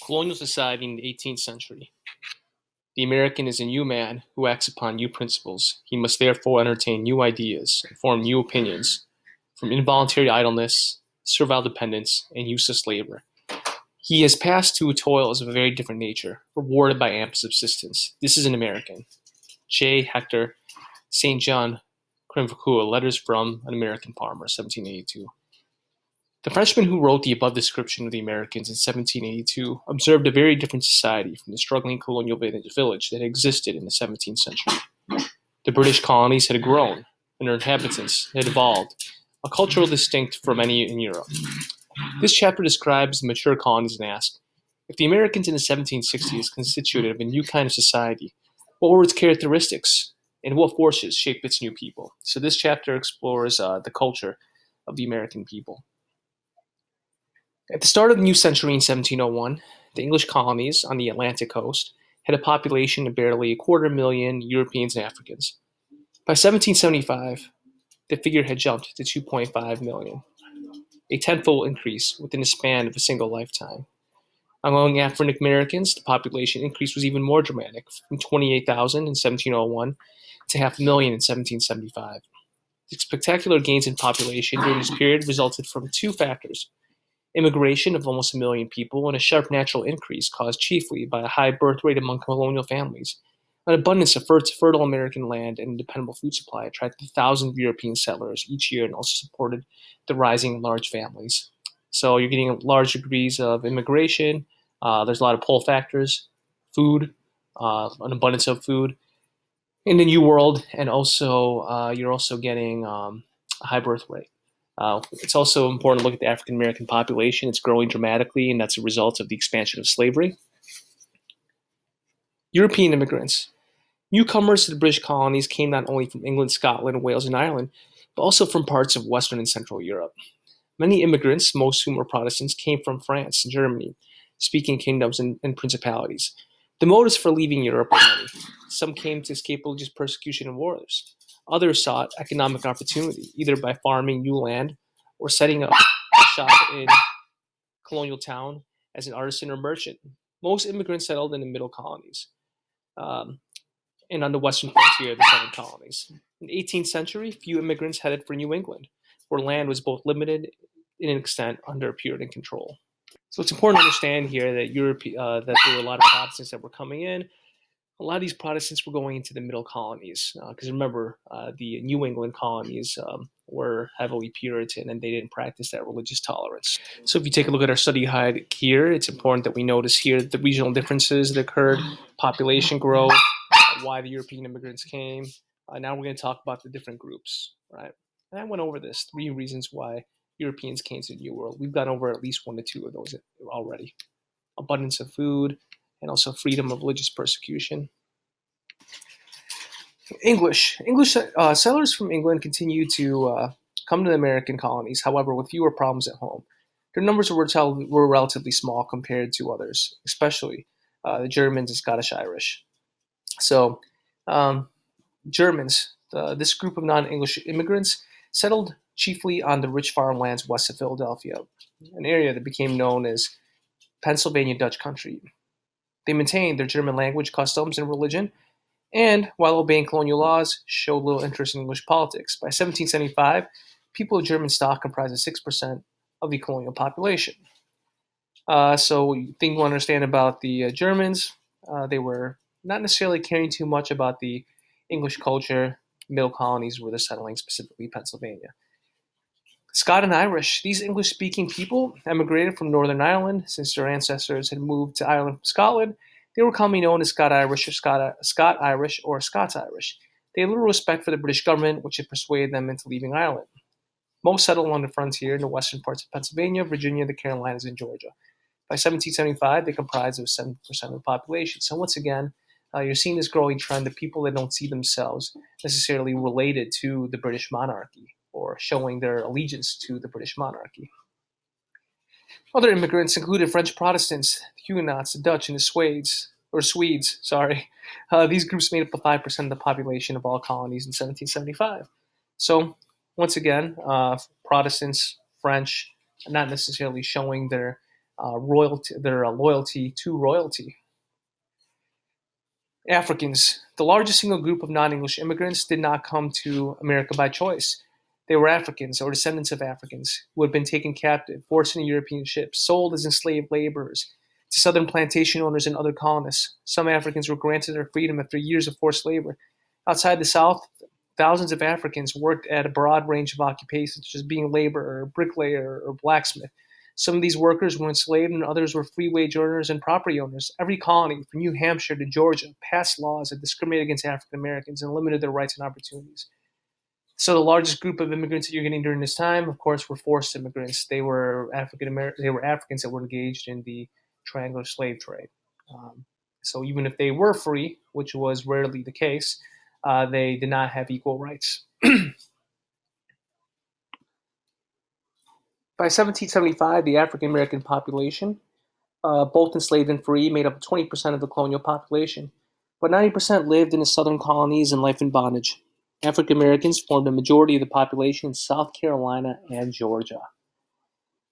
Colonial society in the 18th century. The American is a new man who acts upon new principles. He must therefore entertain new ideas and form new opinions, from involuntary idleness, servile dependence, and useless labor. He has passed to toils of a very different nature, rewarded by ample subsistence. This is an American. J. Hector St. John Cranvacua, Letters from an American Farmer, 1782. The Frenchman who wrote the above description of the Americans in 1782 observed a very different society from the struggling colonial village that existed in the 17th century. The British colonies had grown, and their inhabitants had evolved, a culture distinct from any in Europe. This chapter describes the mature colonies and asks, if the Americans in the 1760s constituted of a new kind of society, what were its characteristics, and what forces shaped its new people? So this chapter explores the culture of the American people. At the start of the new century in 1701, the English colonies on the Atlantic coast had a population of barely 250,000 Europeans and Africans. By 1775, the figure had jumped to 2.5 million, a tenfold increase within the span of a single lifetime. Among African Americans, the population increase was even more dramatic, from 28,000 in 1701 to 500,000 in 1775. The spectacular gains in population during this period resulted from two factors: immigration of almost 1 million people, and a sharp natural increase caused chiefly by a high birth rate among colonial families. An abundance of fertile American land and a dependable food supply attracted thousands of European settlers each year and also supported the rising large families. So you're getting large degrees of immigration. There's a lot of pull factors, food, an abundance of food in the New World, and also you're also getting a high birth rate. It's also important to look at the African American population. It's growing dramatically, and that's a result of the expansion of slavery. European immigrants. Newcomers to the British colonies came not only from England, Scotland, Wales, and Ireland, but also from parts of Western and Central Europe. Many immigrants, most whom were Protestants, came from France and Germany, speaking kingdoms and principalities. The motives for leaving Europe were many. Some came to escape religious persecution and wars. Others sought economic opportunity, either by farming new land or setting up a shop in colonial town as an artisan or merchant. Most immigrants settled in the middle colonies and on the western frontier of the southern colonies. In the 18th century, few immigrants headed for New England, where land was both limited in an extent under Puritan control. So it's important to understand here that that there were a lot of Protestants that were coming in. A lot of these Protestants were going into the middle colonies because remember, the New England colonies were heavily Puritan and they didn't practice that religious tolerance. So if you take a look at our study guide here, it's important that we notice here the regional differences that occurred, population growth, why the European immigrants came. Now we're going to talk about the different groups, right? And I went over this, 3 reasons why Europeans came to the New World. We've gone over at least 1 to 2 of those already. Abundance of food, and also freedom of religious persecution. English settlers from England continued to come to the American colonies, however, with fewer problems at home. Their numbers were relatively small compared to others, especially the Germans and Scottish Irish. So, Germans, this group of non-English immigrants, settled chiefly on the rich farmlands west of Philadelphia, an area that became known as Pennsylvania Dutch country. They maintained their German language, customs, and religion, and, while obeying colonial laws, showed little interest in English politics. By 1775, people of German stock comprised 6% of the colonial population. So, the thing you want to understand about the Germans, they were not necessarily caring too much about the English culture. Middle colonies where they're settling, specifically Pennsylvania. Scott and Irish. These English-speaking people emigrated from Northern Ireland since their ancestors had moved to Ireland from Scotland. They were commonly known as Scot-Irish or Scot-Irish or Scots-Irish. They had little respect for the British government, which had persuaded them into leaving Ireland. Most settled along the frontier in the western parts of Pennsylvania, Virginia, the Carolinas, and Georgia. By 1775, they comprised of 7% of the population. So once again, you're seeing this growing trend of people that don't see themselves necessarily related to the British monarchy or showing their allegiance to the British monarchy. Other immigrants included French Protestants, the Huguenots, the Dutch, and the Swedes. These groups made up 5% of the population of all colonies in 1775. So, once again, Protestants, French, not necessarily showing their loyalty to royalty. Africans, the largest single group of non-English immigrants, did not come to America by choice. They were Africans or descendants of Africans who had been taken captive, forced into European ships, sold as enslaved laborers to southern plantation owners and other colonists. Some Africans were granted their freedom after years of forced labor. Outside the South, thousands of Africans worked at a broad range of occupations, such as being a laborer, bricklayer, or blacksmith. Some of these workers were enslaved and others were free wage earners and property owners. Every colony, from New Hampshire to Georgia, passed laws that discriminated against African Americans and limited their rights and opportunities. So the largest group of immigrants that you're getting during this time, of course, were forced immigrants. They were They were Africans that were engaged in the triangular slave trade. Um, so even if they were free, which was rarely the case, they did not have equal rights. By 1775, the African American population, both enslaved and free, made up 20% of the colonial population, but 90% lived in the southern colonies and life in bondage. African Americans formed a majority of the population in South Carolina and Georgia.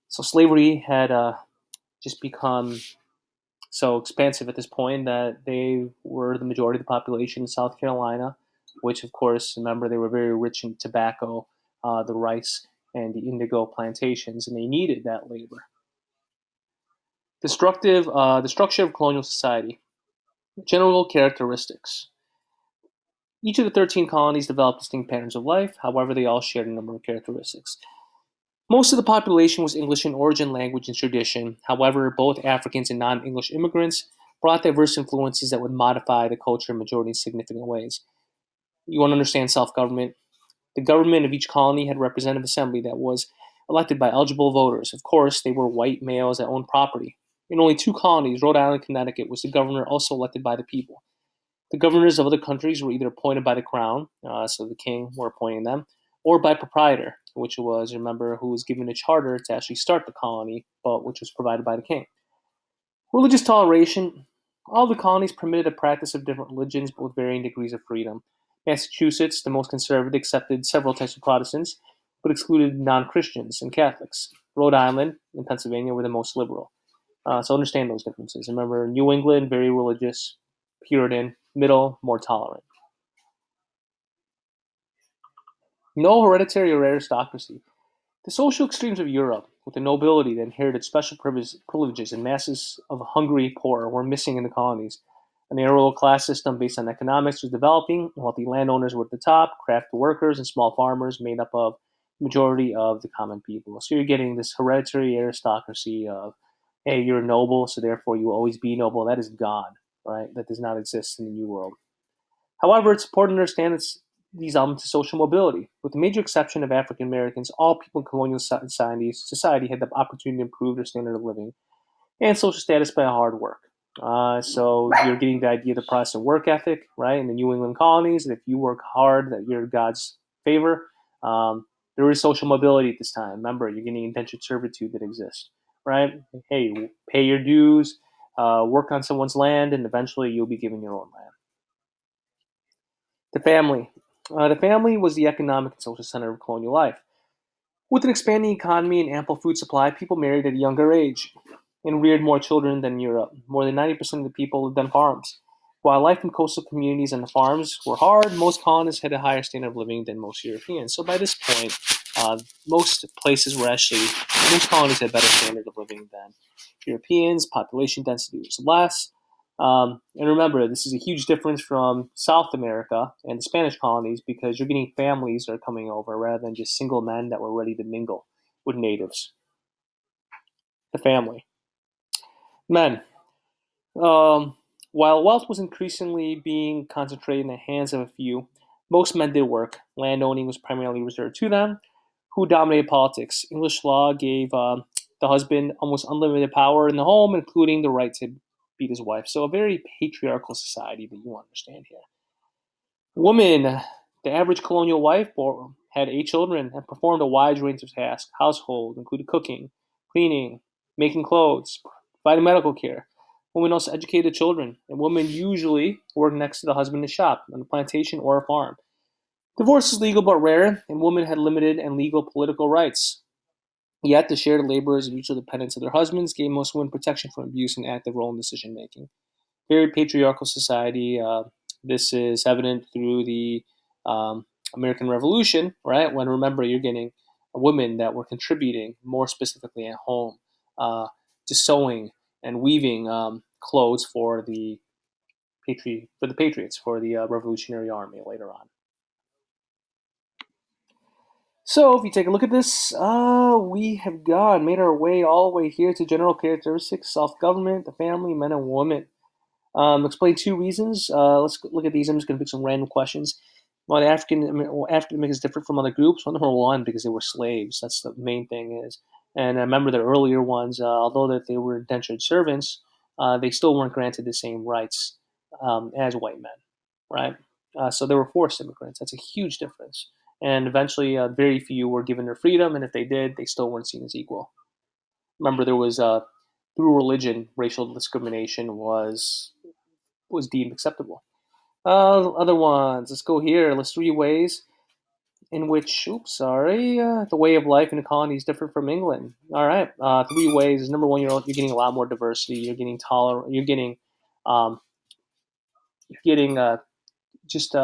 So slavery had just become so expansive at this point that they were the majority of the population in South Carolina, which, of course, remember, they were very rich in tobacco, the rice, and the indigo plantations, and they needed that labor. The structure of colonial society. General characteristics. Each of the 13 colonies developed distinct patterns of life, however, they all shared a number of characteristics. Most of the population was English in origin, language, and tradition. However, both Africans and non English immigrants brought diverse influences that would modify the culture in majority in significant ways. You want to understand self government. The government of each colony had a representative assembly that was elected by eligible voters. Of course, they were white males that owned property. In only two colonies, Rhode Island and Connecticut, was the governor also elected by the people. The governors of other countries were either appointed by the crown, so the king were appointing them, or by proprietor, which was, remember, who was given a charter to actually start the colony, but which was provided by the king. Religious toleration. All the colonies permitted a practice of different religions, but with varying degrees of freedom. Massachusetts, the most conservative, accepted several types of Protestants, but excluded non-Christians and Catholics. Rhode Island and Pennsylvania were the most liberal. So understand those differences. Remember, New England, very religious, Puritan, middle, more tolerant. No hereditary or aristocracy. The social extremes of Europe, with the nobility that inherited special privileges and masses of hungry poor, were missing in the colonies. A narrow class system based on economics was developing. Wealthy landowners were at the top, craft workers and small farmers made up of the majority of the common people. So you're getting this hereditary aristocracy of, hey, you're a noble, so therefore you will always be noble. That is gone, right? That does not exist in the New World. However, it's important to understand these elements of social mobility. With the major exception of African Americans, all people in colonial society had the opportunity to improve their standard of living and social status by hard work. So you're getting the idea of the Protestant work ethic, right? In the New England colonies, that if you work hard, that you're God's favor. There is social mobility at this time. Remember, you're getting indentured servitude that exists, right? Hey, pay your dues, work on someone's land, and eventually you'll be given your own land. The family. The family was the economic and social center of colonial life. With an expanding economy and ample food supply, people married at a younger age and reared more children than in Europe. More than 90% of the people lived on farms. While life in coastal communities and the farms were hard, most colonists had a higher standard of living than most Europeans. So by this point, most places were actually, most colonies had better standard of living than Europeans. Population density was less. And remember, this is a huge difference from South America and the Spanish colonies because you're getting families that are coming over rather than just single men that were ready to mingle with natives. The family. Men. Um, while wealth was increasingly being concentrated in the hands of a few, most men did work. Landowning was primarily reserved to them, who dominated politics. English law gave the husband almost unlimited power in the home, including the right to beat his wife. So a very patriarchal society that you understand here. Woman, the average colonial wife had 8 children and performed a wide range of tasks. Household included cooking, cleaning, making clothes, providing medical care. Women also educated children, and women usually worked next to the husband in a shop, on a plantation, or a farm. Divorce is legal but rare, and women had limited and legal political rights. Yet the shared labors and mutual dependence of their husbands gave most women protection from abuse and active role in decision making. Very patriarchal society. This is evident through the um, American Revolution, right? When remember you're getting women that were contributing more specifically at home uh, to sewing and weaving clothes for the patriots for the Revolutionary Army later on. So if you take a look at this, we have made our way all the way here to general characteristics, self-government, the family, men and women. Explain two reasons. Let's look at these. I'm just going to pick some random questions. Why the African Americans different from other groups? Well, number one, because they were slaves. That's the main thing is. And I remember the earlier ones, although that they were indentured servants, they still weren't granted the same rights as white men, right? So they were forced immigrants. That's a huge difference. And eventually, very few were given their freedom, and if they did, they still weren't seen as equal. Remember, there was through religion, racial discrimination was deemed acceptable. Other ones. Let's go here. List three ways in which, the way of life in the colonies different from England. All right. Three ways. Number one, you're getting a lot more diversity. You're getting tolerant. Um, you're getting just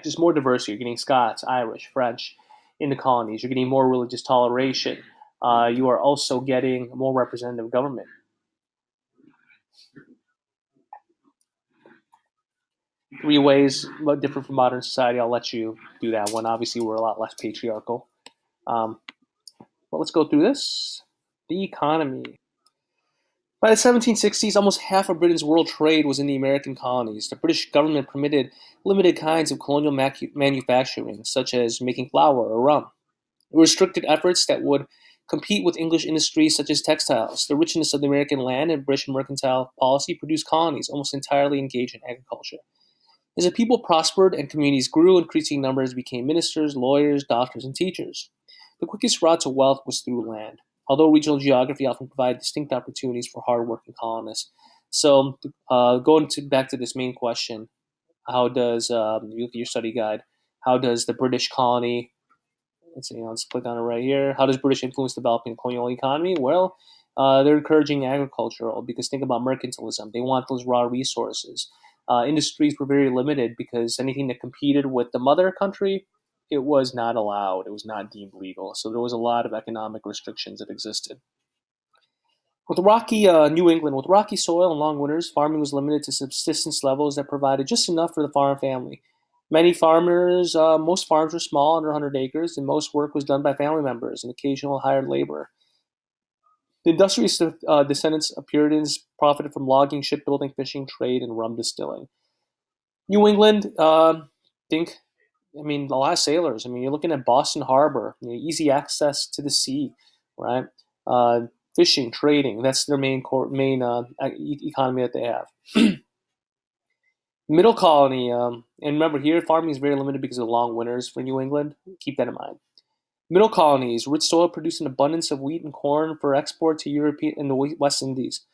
just more diversity. You're getting Scots, Irish, French in the colonies. You're getting more religious toleration. You are also getting a more representative government. Three ways different from modern society. I'll let you do that one. Obviously, we're a lot less patriarchal. Um, but let's go through this. The economy. By the 1760s, almost half of Britain's world trade was in the American colonies. The British government permitted limited kinds of colonial manufacturing, such as making flour or rum. It restricted efforts that would compete with English industries such as textiles. The richness of the American land and British mercantile policy produced colonies almost entirely engaged in agriculture. As the people prospered and communities grew, increasing numbers became ministers, lawyers, doctors, and teachers. The quickest route to wealth was through land, although regional geography often provided distinct opportunities for hardworking colonists. So, back to this main question, how does, you look at your study guide, how does the British colony let's see, let's click on it right here. How does British influence developing colonial economy? Well, they're encouraging agricultural because think about mercantilism. They want those raw resources. Industries were very limited because anything that competed with the mother country, it was not allowed. It was not deemed legal. So there was a lot of economic restrictions that existed. With rocky New England, with rocky soil and long winters, farming was limited to subsistence levels that provided just enough for the farm family. Most farms were small, under 100 acres, and most work was done by family members and occasional hired labor. The industrious descendants of Puritans profited from logging, shipbuilding, fishing, trade, and rum distilling. New England, think, a lot of sailors. You're looking at Boston Harbor, easy access to the sea, right? Uh, Fishing, trading, that's their main economy that they have. Middle colony, and remember here, farming is very limited because of the long winters for New England. Keep that in mind. Middle colonies, rich soil produced an abundance of wheat and corn for export to Europe and the West Indies.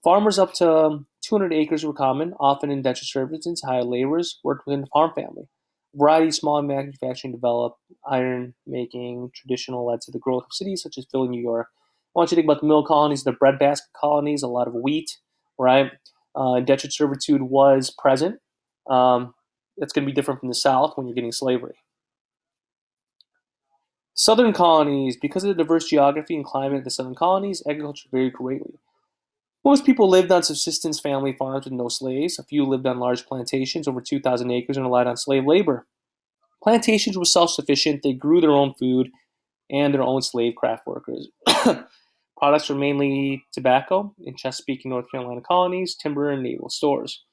Farmers up to 200 acres were common, often indentured servants, hired laborers, worked within the farm family. A variety of small manufacturing developed, iron making, traditional led to the growth of cities such as Philly, New York. I want you to think about the middle colonies, the breadbasket colonies, a lot of wheat, right? Indentured servitude was present. That's going to be different from the South when you're getting slavery. Southern colonies, because of the diverse geography and climate of the southern colonies, agriculture varied greatly. Most people lived on subsistence family farms with no slaves. A few lived on large plantations, over 2,000 acres, and relied on slave labor. Plantations were self sufficient, they grew their own food and their own slave craft workers. Products were mainly tobacco in Chesapeake and North Carolina colonies, timber, and naval stores.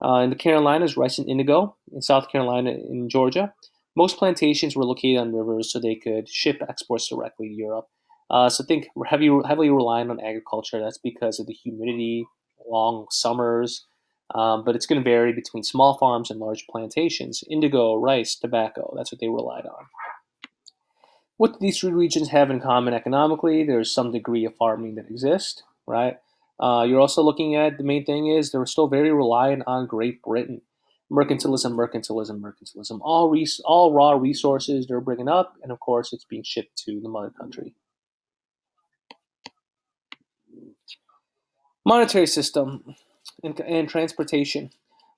In the Carolinas, rice and indigo. In South Carolina and Georgia, most plantations were located on rivers so they could ship exports directly to Europe. So think heavily relying on agriculture. That's because of the humidity, long summers, but it's going to vary between small farms and large plantations. Indigo, rice, tobacco, that's what they relied on. What do these three regions have in common economically? There's some degree of farming that exists, right? You're also looking at the main thing is they're still very reliant on Great Britain. Mercantilism, mercantilism, mercantilism. All raw resources they're bringing up, and of course, it's being shipped to the mother country. Monetary system and transportation.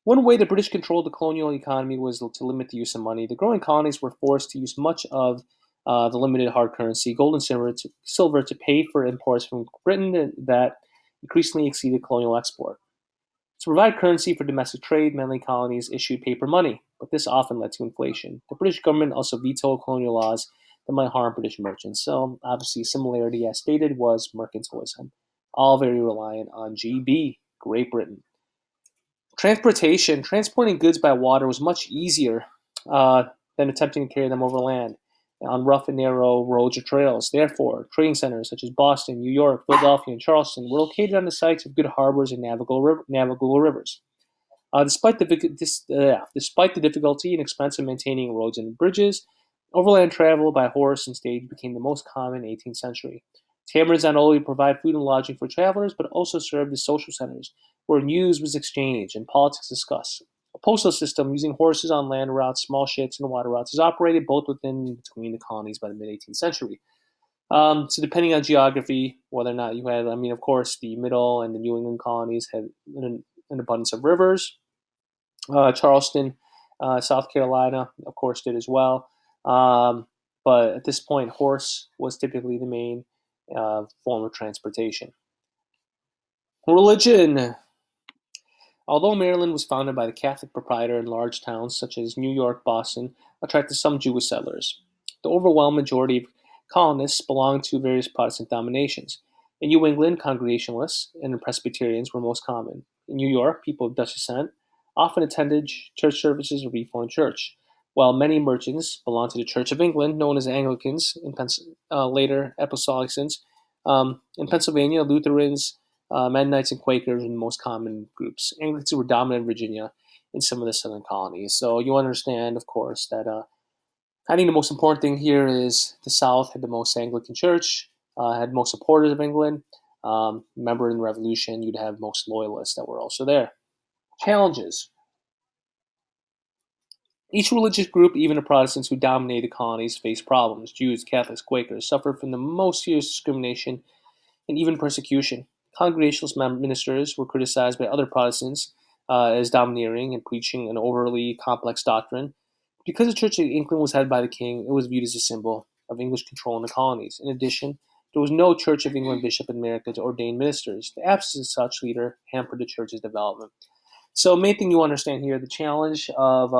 One way the British controlled the colonial economy was to limit the use of money. The growing colonies were forced to use much of the limited hard currency, gold and silver, to pay for imports from Britain that increasingly exceeded colonial export. To provide currency for domestic trade, many colonies issued paper money, but this often led to inflation. The British government also vetoed colonial laws that might harm British merchants. So, obviously, similarity, as stated, was mercantilism, all very reliant on GB, Great Britain. Transportation, transporting goods by water was much easier uh, than attempting to carry them over land on rough and narrow roads or trails. Therefore, trading centers such as Boston, New York, Philadelphia, and Charleston were located on the sites of good harbors and navigable rivers. Despite the difficulty and expense of maintaining roads and bridges, overland travel by horse and stage became the most common in the 18th century. Taverns not only provide food and lodging for travelers, but also served as social centers where news was exchanged and politics discussed. A postal system using horses on land routes, small ships, and water routes is operated both within and between the colonies by the mid 18th century. So, depending on geography, whether or not you had, of course, the middle and the New England colonies had an abundance of rivers. Charleston, South Carolina, of course, did as well. Um, but at this point, horse was typically the main form of transportation. Religion. Although Maryland was founded by the Catholic proprietor in large towns such as New York, Boston, attracted some Jewish settlers. The overwhelming majority of colonists belonged to various Protestant denominations. In New England, Congregationalists and Presbyterians were most common. In New York, people of Dutch descent often attended church services of Reformed Church, while many merchants belonged to the Church of England, known as Anglicans, later Apostolics. In Pennsylvania, Lutherans, Mennonites and Quakers were the most common groups. Anglicans were dominant in Virginia and some of the southern colonies. So you understand, of course, that I think the most important thing here is the South had the most Anglican church, had most supporters of England. Remember, in the Revolution, you'd have most loyalists that were also there. Challenges. Each religious group, even the Protestants who dominated the colonies, faced problems. Jews, Catholics, Quakers suffered from the most serious discrimination and even persecution. Congregationalist ministers were criticized by other Protestants as domineering and preaching an overly complex doctrine. Because the Church of England was headed by the king, it was viewed as a symbol of English control in the colonies. In addition, there was no Church of England bishop in America to ordain ministers. The absence of such leader hampered the church's development. So, main thing you understand here, the challenge of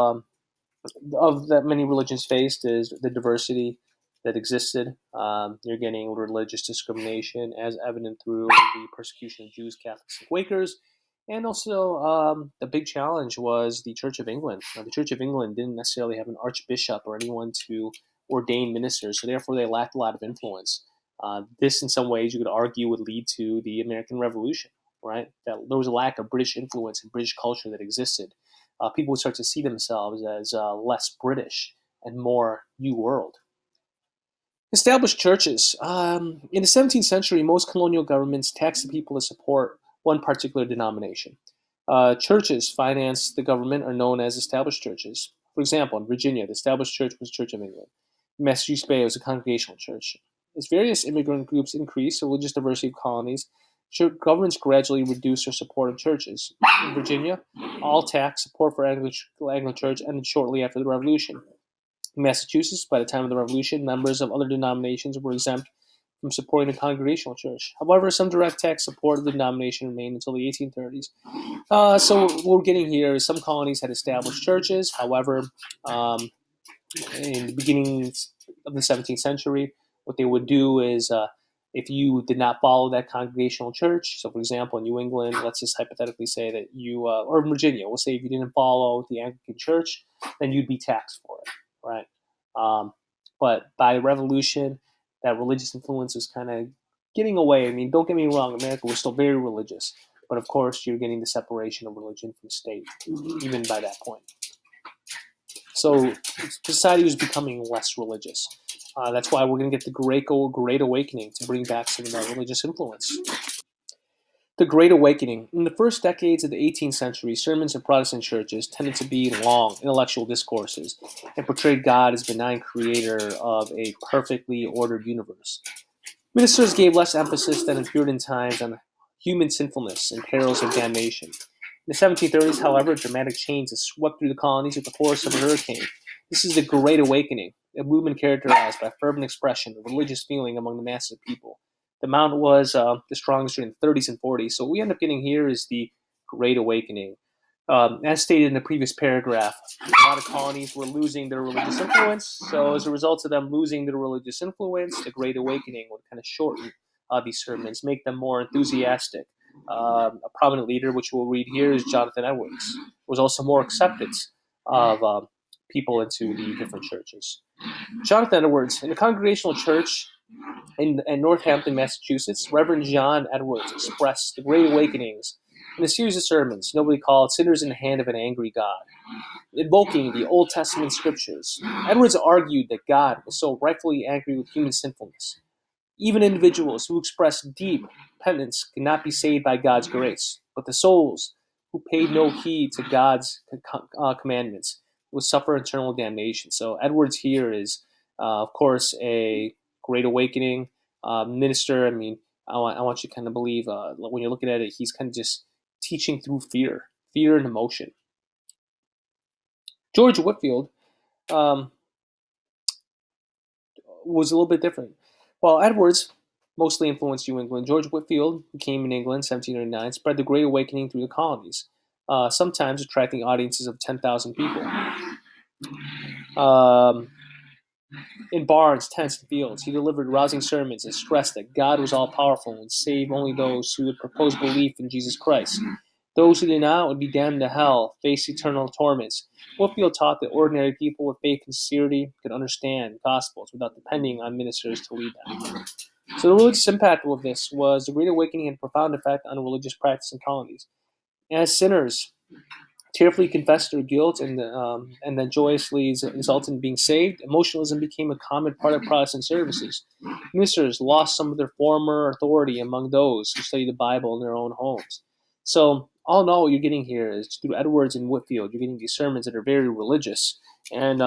that many religions faced is the diversity that existed. You're getting religious discrimination as evident through the persecution of Jews, Catholics, and Quakers. And also, the big challenge was the Church of England. Now, the Church of England didn't necessarily have an archbishop or anyone to ordain ministers, so therefore they lacked a lot of influence. This, in some ways, you could argue would lead to the American Revolution, right? That there was a lack of British influence and British culture that existed. People would start to see themselves as less British and more New World. Established churches. In the 17th century, most colonial governments taxed the people to support one particular denomination. Churches financed the government are known as established churches. For example, in Virginia, the established church was the Church of England. In Massachusetts Bay, it was a congregational church. As various immigrant groups increased the religious diversity of colonies, governments gradually reduced their support of churches. In Virginia, all tax support for Anglican Church ended shortly after the Revolution. In Massachusetts, by the time of the Revolution, members of other denominations were exempt from supporting the Congregational Church. However, some direct tax support of the denomination remained until the 1830s. So what we're getting here is some colonies had established churches. However, in the beginning of the 17th century, what they would do is if you did not follow that congregational church, so for example, in New England, let's just hypothetically say that you, or in Virginia, we'll say if you didn't follow the Anglican Church, then you'd be taxed for it, right? But by the Revolution, that religious influence was kind of getting away. I mean, don't get me wrong, America was still very religious, but of course, you're getting the separation of religion from state, even by that point. So society was becoming less religious. That's why we're going to get the Great Awakening to bring back some of that religious influence. The Great Awakening. In the first decades of the 18th century, sermons in Protestant churches tended to be long, intellectual discourses and portrayed God as benign creator of a perfectly ordered universe. Ministers gave less emphasis than in Puritan times on human sinfulness and perils of damnation. In the 1730s, however, a dramatic change has swept through the colonies with the force of a hurricane. This is the Great Awakening, a movement characterized by fervent expression of religious feeling among the masses of people. The amount was the strongest during the 30s and 40s. So what we end up getting here is the Great Awakening. As stated in the previous paragraph, a lot of colonies were losing their religious influence. So as a result of them losing their religious influence, the Great Awakening would kind of shorten these sermons, make them more enthusiastic. A prominent leader, which we'll read here, is Jonathan Edwards. Was also more acceptance of people into the different churches. Jonathan Edwards, in the Congregational Church in Northampton, Massachusetts, Reverend John Edwards expressed the Great Awakenings in a series of sermons, nobly called Sinners in the Hand of an Angry God, invoking the Old Testament scriptures. Edwards argued that God was so rightfully angry with human sinfulness. Even individuals who express deep penitence cannot be saved by God's grace, but the souls who paid no heed to God's commandments will suffer eternal damnation. So Edwards here is, of course, a Great Awakening minister. I mean, I want you to kind of believe when you're looking at it, he's kind of just teaching through fear and emotion. George Whitefield was a little bit different. While Edwards mostly influenced New England, George Whitefield, who came in England in 1709, spread the Great Awakening through the colonies, sometimes attracting audiences of 10,000 people. In barns, tents, and fields, he delivered rousing sermons and stressed that God was all-powerful and saved only those who would propose belief in Jesus Christ. Those who did not would be damned to hell, face eternal torments. Whitefield taught that ordinary people with faith and sincerity could understand Gospels without depending on ministers to lead them. So the religious impact of this was the Great Awakening had a profound effect on religious practice in colonies. As sinners tearfully confessed their guilt and then joyously exulted in being saved, emotionalism became a common part of Protestant services. Ministers lost some of their former authority among those who studied the Bible in their own homes. So all in all, what you're getting here is through Edwards and Whitefield, you're getting these sermons that are very religious, and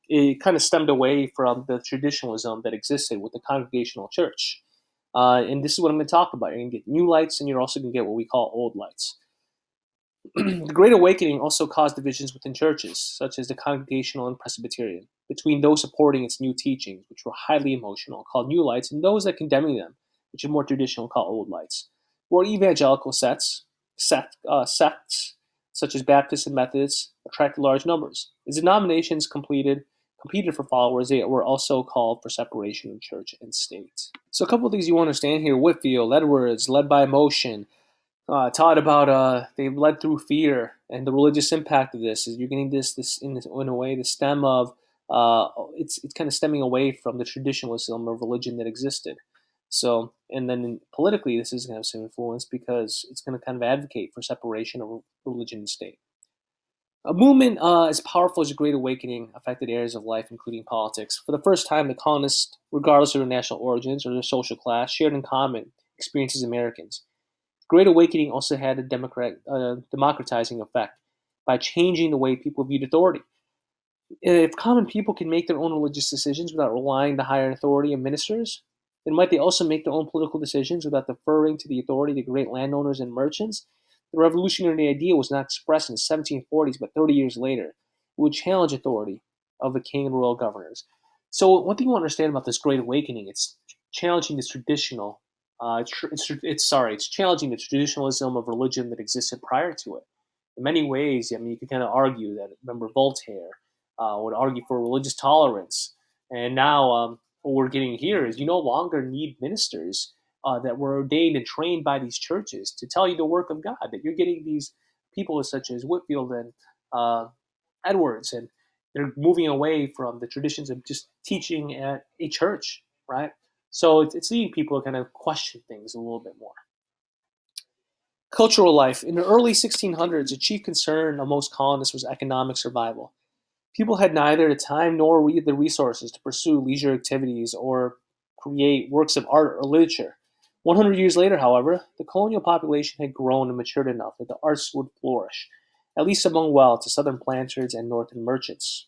it kind of stemmed away from the traditionalism that existed with the Congregational Church. And this is what I'm going to talk about. You're going to get new lights, and you're also going to get what we call old lights. The Great Awakening also caused divisions within churches, such as the Congregational and Presbyterian, between those supporting its new teachings, which were highly emotional, called New Lights, and those that condemning them, which are more traditional, called Old Lights. More evangelical sects, such as Baptists and Methodists, attracted large numbers. As denominations competed for followers, they were also called for separation of church and state. So a couple of things you want to understand here: Whitefield, Edwards, led by emotion, taught about they led through fear, and the religious impact of this is you're getting this in a way the stem of it's kind of stemming away from the traditionalism of religion that existed. So, and then politically, this is going to have some influence because it's going to kind of advocate for separation of religion and state. A movement as powerful as the Great Awakening affected areas of life, including politics. For the first time, the colonists, regardless of their national origins or their social class, shared in common experiences as Americans. The Great Awakening also had a democratizing effect by changing the way people viewed authority. If common people can make their own religious decisions without relying on the higher authority of ministers, then might they also make their own political decisions without deferring to the authority of the great landowners and merchants? The revolutionary idea was not expressed in the 1740s, but 30 years later. It would challenge authority of the king and royal governors. So one thing you want to understand about this Great Awakening, it's challenging this traditional, it's challenging the traditionalism of religion that existed prior to it. In many ways, I mean, you could kind of argue that, remember, Voltaire would argue for religious tolerance. And now what we're getting here is you no longer need ministers that were ordained and trained by these churches to tell you the work of God. That you're getting these people such as Whitefield and Edwards, and they're moving away from the traditions of just teaching at a church, right? So it's leading people to kind of question things a little bit more. Cultural life. In the early 1600s, a chief concern of most colonists was economic survival. People had neither the time nor the resources to pursue leisure activities or create works of art or literature. 100 years later, however, the colonial population had grown and matured enough that the arts would flourish, at least among to southern planters and northern merchants.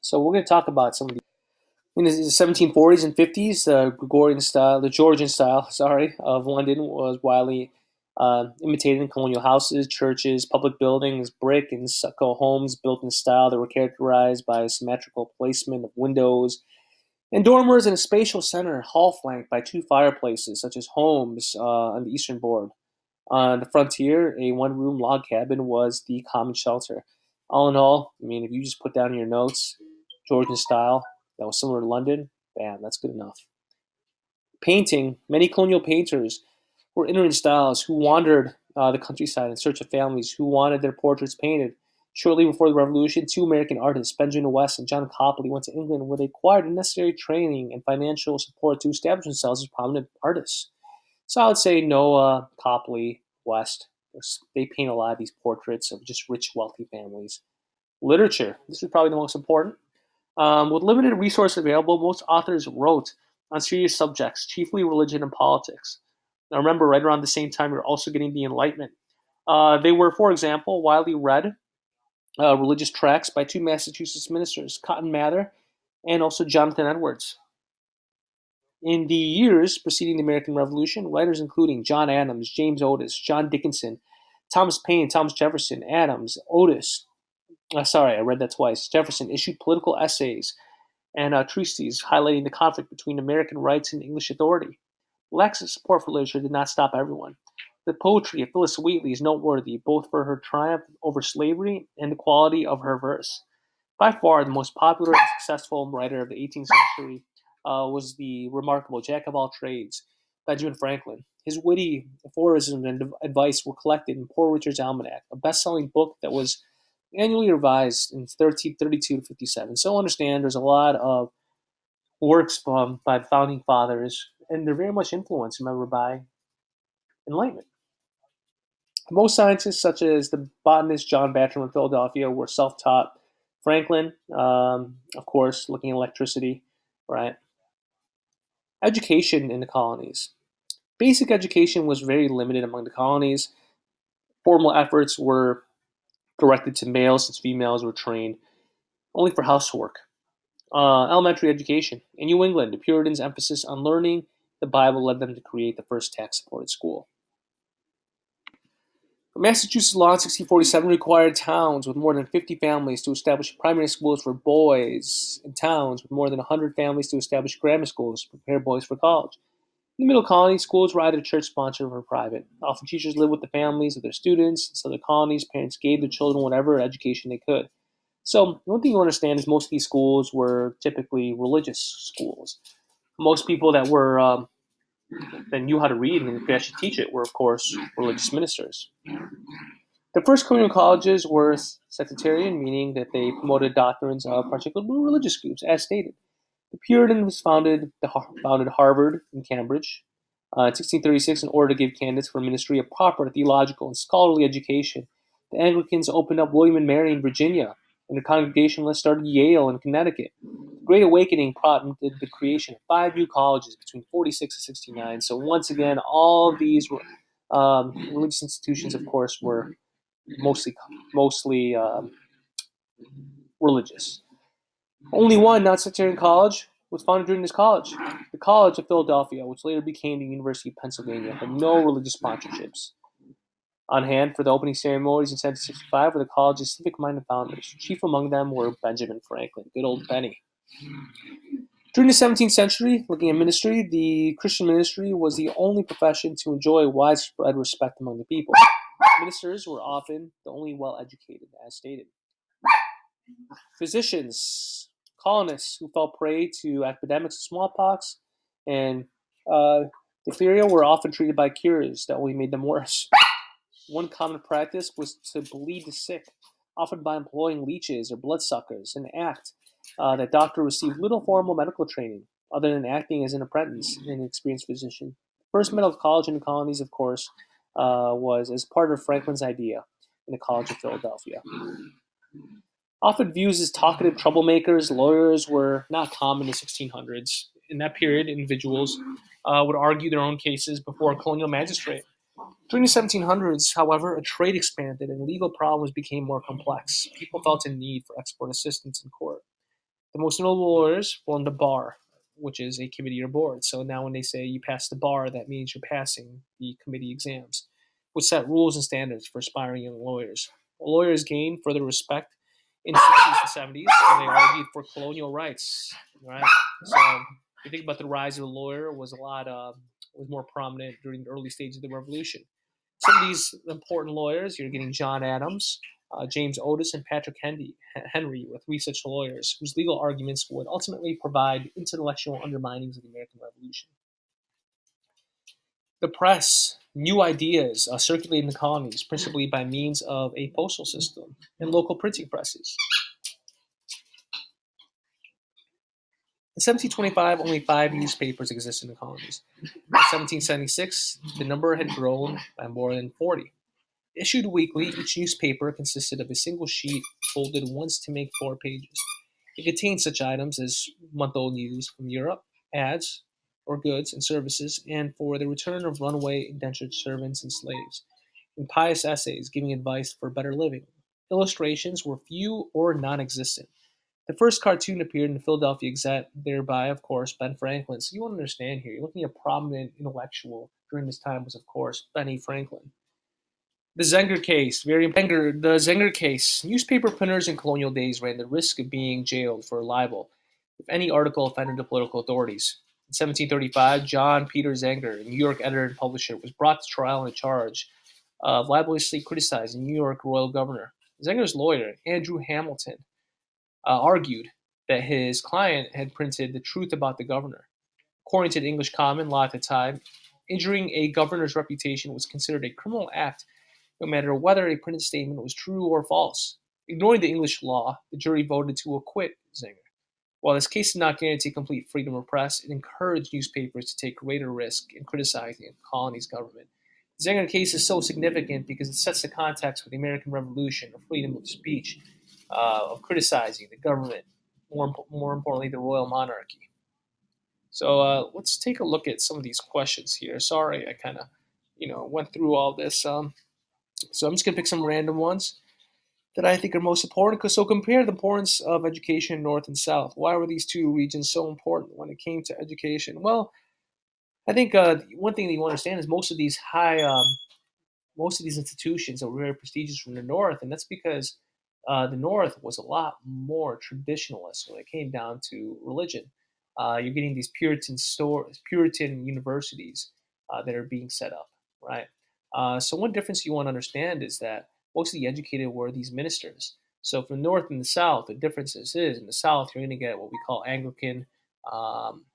So we're going to talk about some of these. In the 1740s and 50s, the Georgian style, of London was widely imitating colonial houses, churches, public buildings, brick and stucco homes built in style that were characterized by symmetrical placement of windows and dormers in a spatial center, hall flanked by two fireplaces, such as homes on the eastern board. On the frontier, a one-room log cabin was the common shelter. All in all, I mean, if you just put down in your notes, Georgian style that was similar to London, bam, that's good enough. Painting, many colonial painters were ignorant styles who wandered the countryside in search of families who wanted their portraits painted. Shortly before the Revolution, two American artists, Benjamin West and John Copley, went to England where they acquired the necessary training and financial support to establish themselves as prominent artists. So I would say Noah, Copley, West, they paint a lot of these portraits of just rich, wealthy families. Literature, this is probably the most important. With limited resources available, most authors wrote on serious subjects, chiefly religion and politics. Now remember, right around the same time, you're also getting the Enlightenment. They were, for example, widely read religious tracts by two Massachusetts ministers, Cotton Mather and also Jonathan Edwards. In the years preceding the American Revolution, writers including John Adams, James Otis, John Dickinson, Thomas Paine, Thomas Jefferson, Adams, Otis, sorry, I read that twice, Jefferson issued political essays and treatises highlighting the conflict between American rights and English authority. Lack of support for literature did not stop everyone. The poetry of Phyllis Wheatley is noteworthy both for her triumph over slavery and the quality of her verse. By far, the most popular and successful writer of the 18th century was the remarkable jack of all trades, Benjamin Franklin. His witty aphorisms and advice were collected in Poor Richard's Almanac, a best-selling book that was annually revised in 1332 to 57. So understand there's a lot of works by the founding fathers, and they're very much influenced, remember, by Enlightenment. Most scientists, such as the botanist John Batchel in Philadelphia, were self-taught. Franklin, of course, looking at electricity, right? Education in the colonies. Basic education was very limited among the colonies. Formal efforts were directed to males since females were trained only for housework. Elementary education. In New England, the Puritans' emphasis on learning the Bible led them to create the first tax-supported school. Massachusetts law in 1647 required towns with more than 50 families to establish primary schools for boys, and towns with more than 100 families to establish grammar schools to prepare boys for college. In the Middle Colonies, schools were either church-sponsored or private. Often teachers lived with the families of their students. In Southern colonies, parents gave their children whatever education they could. So one thing you understand is most of these schools were typically religious schools. Most people that knew how to read and could actually teach it were, of course, religious ministers. The first colonial colleges were sectarian, meaning that they promoted doctrines of particular religious groups, as stated. The Puritans founded Harvard and Cambridge in 1636 in order to give candidates for ministry a proper theological and scholarly education. The Anglicans opened up William and Mary in Virginia, and the Congregationalists started Yale in Connecticut. The Great Awakening prompted the creation of 5 new colleges between 46 and 69. So once again, all of these religious institutions, of course, were mostly religious. Only one non-sectarian college was founded during this college, the College of Philadelphia, which later became the University of Pennsylvania, had no religious sponsorships. On hand for the opening ceremonies in 1765 were the college's civic-minded founders. Chief among them were Benjamin Franklin, good old Benny. During the 17th century, looking at ministry, the Christian ministry was the only profession to enjoy widespread respect among the people. Ministers were often the only well-educated, as stated. Physicians, colonists who fell prey to epidemics of smallpox and diphtheria were often treated by cures that only made them worse. One common practice was to bleed the sick, often by employing leeches or bloodsuckers, an act that doctor received little formal medical training, other than acting as an apprentice and an experienced physician. The first medical college in the colonies, of course, was as part of Franklin's idea in the College of Philadelphia. Often views as talkative troublemakers, lawyers were not common in the 1600s. In that period, individuals would argue their own cases before a colonial magistrate. During the 1700s, however, a trade expanded and legal problems became more complex. People felt a need for expert assistance in court. The most notable lawyers formed a bar, which is a committee or board. So now when they say you pass the bar, that means you're passing the committee exams. which set rules and standards for aspiring young lawyers. Lawyers gained further respect in the 60s and 70s when they argued for colonial rights. Right, so if you think about the rise of the lawyer, was more prominent during the early stages of the revolution. Some of these important lawyers, you're getting John Adams, James Otis, and Patrick Henry were three such lawyers whose legal arguments would ultimately provide intellectual underminings of the American Revolution. The press, new ideas circulated in the colonies, principally by means of a postal system and local printing presses. In 1725, only 5 newspapers existed in the colonies. In 1776, the number had grown by more than 40. Issued weekly, each newspaper consisted of a single sheet folded once to make 4 pages. It contained such items as month-old news from Europe, ads for goods and services, and for the return of runaway indentured servants and slaves, and pious essays giving advice for better living. Illustrations were few or non-existent. The first cartoon appeared in the Philadelphia Gazette, thereby, of course, Ben Franklin. So you want to understand here, you're looking at a prominent intellectual during this time was, of course, Benny Franklin. The Zenger Case, the Zenger Case. Newspaper printers in colonial days ran the risk of being jailed for libel if any article offended the political authorities. In 1735, John Peter Zenger, a New York editor and publisher, was brought to trial on a charge of libelously criticizing New York royal governor. Zenger's lawyer, Andrew Hamilton, argued that his client had printed the truth about the governor. According to the English common law at the time, injuring a governor's reputation was considered a criminal act no matter whether a printed statement was true or false. Ignoring the English law, the jury voted to acquit Zenger. While this case did not guarantee complete freedom of press, it encouraged newspapers to take greater risk in criticizing the colony's government. The Zenger case is so significant because it sets the context for the American Revolution of freedom of speech, of criticizing the government, more importantly, the royal monarchy. So let's take a look at some of these questions here. Sorry, I kind of, went through all this. So I'm just going to pick some random ones that I think are most important. So compare the importance of education in North and South. Why were these two regions so important when it came to education? Well, I think one thing that you understand is most of these institutions are very prestigious from the North, and that's because the North was a lot more traditionalist when it came down to religion. You're getting these Puritan universities that are being set up, right? So one difference you want to understand is that most of the educated were these ministers. So from the North and the South, the differences is in the South you're going to get what we call Anglican um,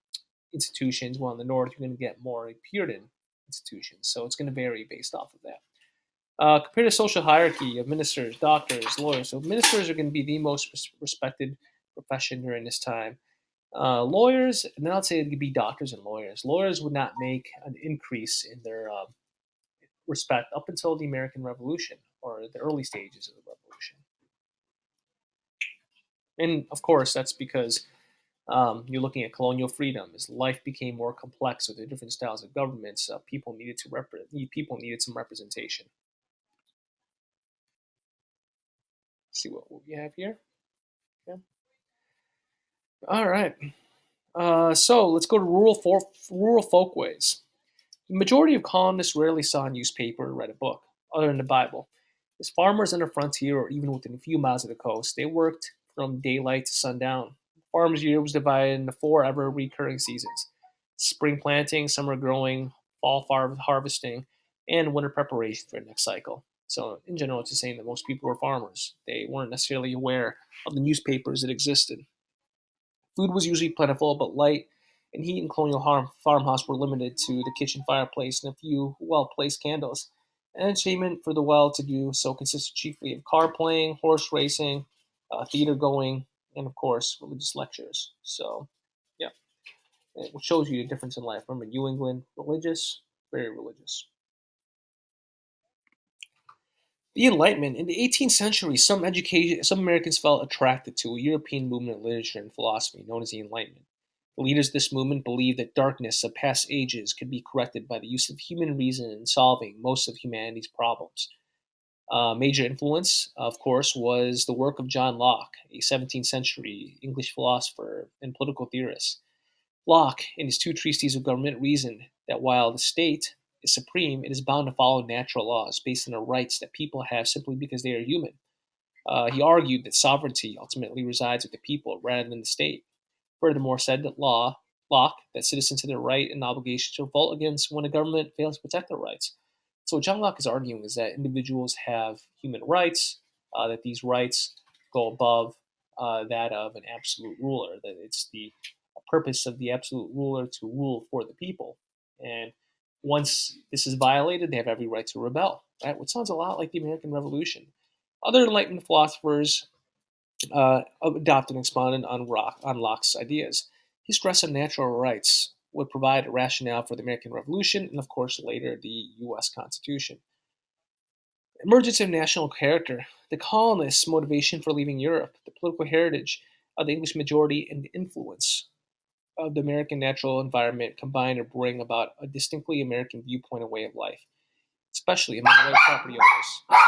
institutions, while in the North you're going to get more like Puritan institutions. So it's going to vary based off of that. Compare the social hierarchy of ministers, doctors, lawyers. So ministers are going to be the most respected profession during this time. Lawyers, and then I'd say it could be doctors and lawyers. Lawyers would not make an increase in their respect up until the American Revolution or the early stages of the Revolution. And of course, that's because you're looking at colonial freedom. As life became more complex with the different styles of governments, people needed some representation. Let's see what we have here. Yeah. All right. So let's go to rural folkways. The majority of colonists rarely saw a newspaper or read a book, other than the Bible. As farmers on the frontier or even within a few miles of the coast, they worked from daylight to sundown. The farmer's year was divided into 4 ever recurring seasons: spring planting, summer growing, fall harvesting, and winter preparation for the next cycle. So, in general, it's just saying that most people were farmers. They weren't necessarily aware of the newspapers that existed. Food was usually plentiful but light, and heat in colonial farmhouse were limited to the kitchen fireplace and a few well-placed candles. Entertainment for the well-to-do so consisted chiefly of card playing, horse racing, theater going, and of course religious lectures. So, yeah, it shows you the difference in life. Remember, New England, religious, very religious. The Enlightenment. In the 18th century, some Americans felt attracted to a European movement of literature and philosophy known as the Enlightenment. The leaders of this movement believed that darkness of past ages could be corrected by the use of human reason in solving most of humanity's problems. Major influence, of course, was the work of John Locke, a 17th century English philosopher and political theorist. Locke, in his two treatises of government, reasoned that while the state is supreme, it is bound to follow natural laws based on the rights that people have simply because they are human. He argued that sovereignty ultimately resides with the people rather than the state. Furthermore, said that Locke, that citizens have the right and obligation to revolt against when a government fails to protect their rights. So what John Locke is arguing is that individuals have human rights, that these rights go above that of an absolute ruler, that it's the purpose of the absolute ruler to rule for the people. And once this is violated, they have every right to rebel, right? Which sounds a lot like the American Revolution. Other Enlightenment philosophers adopted and expounded on Locke's ideas. He stressed on natural rights would provide a rationale for the American Revolution and, of course, later the U.S. Constitution. Emergence of national character, the colonists' motivation for leaving Europe, the political heritage of the English majority, and the influence of the American natural environment combine to bring about a distinctly American viewpoint and way of life, especially among white property owners.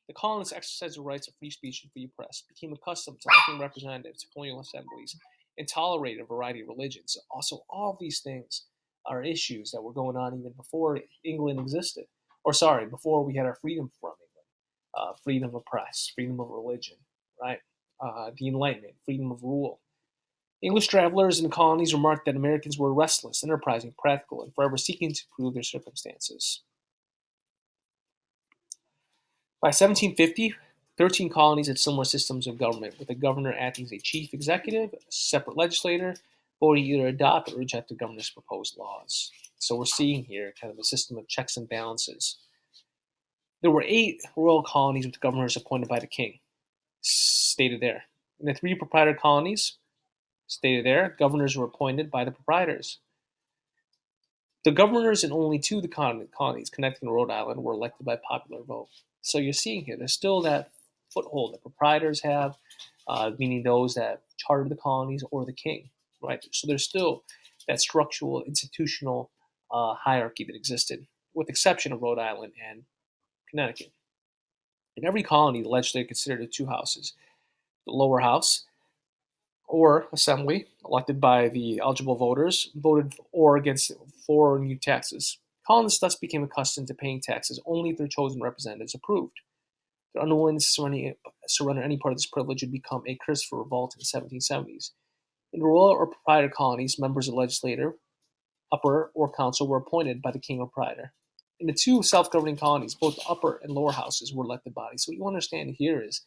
The colonists exercised the rights of free speech and free press, became accustomed to electing representatives to colonial assemblies, and tolerated a variety of religions. Also, all of these things are issues that were going on even before England existed. Or, sorry, before we had our freedom from England. Freedom of press, freedom of religion, right? The Enlightenment, freedom of rule. English travelers in the colonies remarked that Americans were restless, enterprising, practical, and forever seeking to prove their circumstances. By 1750, 13 colonies had similar systems of government, with the governor acting as a chief executive, a separate legislator, voting either adopt or reject the governor's proposed laws. So we're seeing here kind of a system of checks and balances. There were 8 royal colonies with governors appointed by the king, stated there. In the 3 proprietor colonies, stated there, governors were appointed by the proprietors. The governors in only 2 of the colonies, Connecticut and Rhode Island, were elected by popular vote. So you're seeing here, there's still that foothold that proprietors have, meaning those that chartered the colonies or the king, right? So there's still that structural, institutional hierarchy that existed, with the exception of Rhode Island and Connecticut. In every colony, the legislature considered it 2 houses. The lower house, or assembly, elected by the eligible voters, voted or against for new taxes. Colonists thus became accustomed to paying taxes only if their chosen representatives approved. Their unwillingness to surrender any part of this privilege would become a curse for revolt in the 1770s. In royal or proprietor colonies, members of the legislature, upper or council, were appointed by the king or proprietor. In the 2 self-governing colonies, both the upper and lower houses were elected bodies. So what you understand here is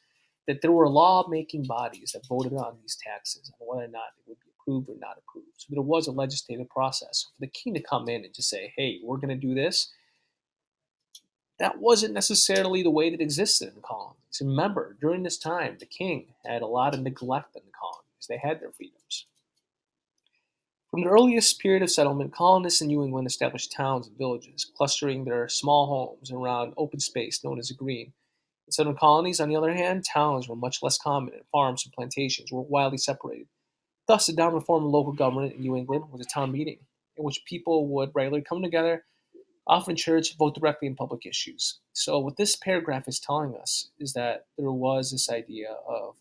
that there were law-making bodies that voted on these taxes and whether or not they would be approved or not approved. So there was a legislative process. For the king to come in and just say, hey, we're going to do this, that wasn't necessarily the way that existed in the colonies. Remember, during this time, the king had a lot of neglect in the colonies. They had their freedoms. From the earliest period of settlement, colonists in New England established towns and villages, clustering their small homes around open space known as a green. In southern colonies, on the other hand, towns were much less common, and farms and plantations were widely separated. Thus, the dominant form of local government in New England was a town meeting, in which people would regularly come together, often in church, vote directly in public issues. So what this paragraph is telling us is that there was this idea of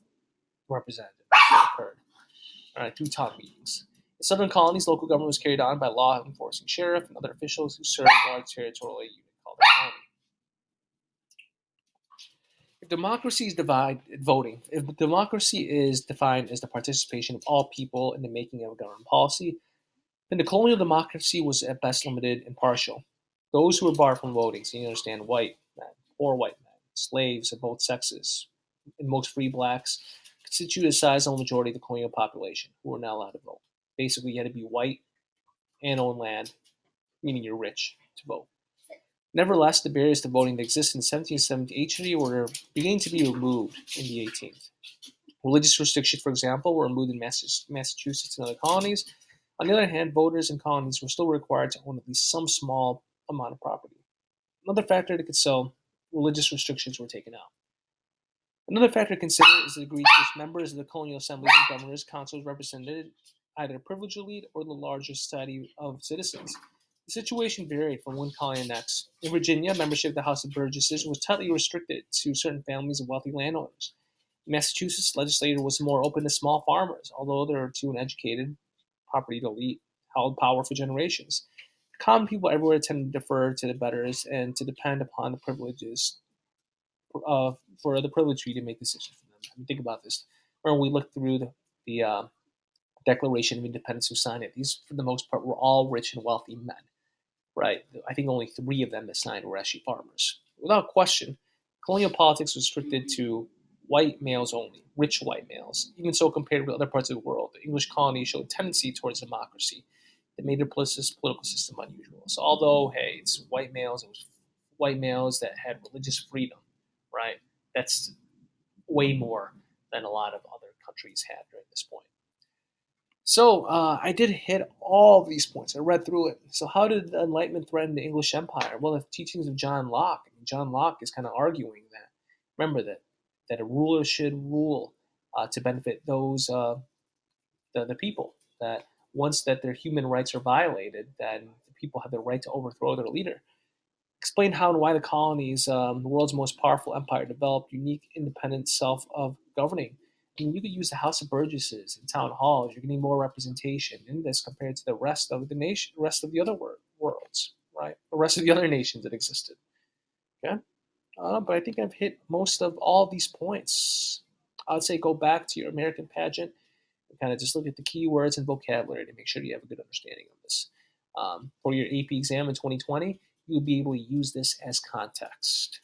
representatives that occurred through town meetings. In southern colonies, local government was carried on by law enforcing sheriff and other officials who served a large territorial unit called a county. If democracy is defined as the participation of all people in the making of a government policy, then the colonial democracy was at best limited and partial. Those who were barred from voting, so you understand white men, poor white men, slaves of both sexes, and most free blacks, constituted a sizable majority of the colonial population who were not allowed to vote. Basically, you had to be white and own land, meaning you're rich, to vote. Nevertheless, the barriers to voting that existed in the 17th and 17th century were beginning to be removed in the 18th. Religious restrictions, for example, were removed in Massachusetts and other colonies. On the other hand, voters in colonies were still required to own at least some small amount of property. Another factor to consider, religious restrictions were taken out. Another factor to consider is the degree to which members of the colonial assemblies and governors' councils represented either a privileged elite or the larger society of citizens. The situation varied from one colony to the next. In Virginia, membership of the House of Burgesses was tightly restricted to certain families of wealthy landowners. In Massachusetts, the legislature was more open to small farmers, although there were 2 uneducated property elite held power for generations. Common people everywhere tend to defer to the betters and to depend upon the privileges for the privileged few to make decisions for them. I mean, think about this. When we look through the Declaration of Independence who signed it, these, for the most part, were all rich and wealthy men, right? I think only three of them that signed were actually farmers. Without question, colonial politics was restricted to white males only, rich white males. Even so, compared with other parts of the world, the English colonies showed a tendency towards democracy that made their political system unusual. So, although, hey, it's white males, it was white males that had religious freedom, right? That's way more than a lot of other countries had during this point. So I did hit all of these points. I read through it. So how did the Enlightenment threaten the English Empire? Well, the teachings of John Locke. I mean, John Locke is kind of arguing that. Remember that a ruler should rule to benefit those the people. That once that their human rights are violated, then the people have the right to overthrow their leader. Explain how and why the colonies, the world's most powerful empire, developed unique, independent self of governing. I mean, you could use the House of Burgesses and town halls. You're getting more representation in this compared to the rest of the nation, rest of the other worlds, right? The rest of the other nations that existed. Okay, but I think I've hit most of all these points. I would say go back to your American pageant and kind of just look at the keywords and vocabulary to make sure you have a good understanding of this. For your AP exam in 2020, you'll be able to use this as context.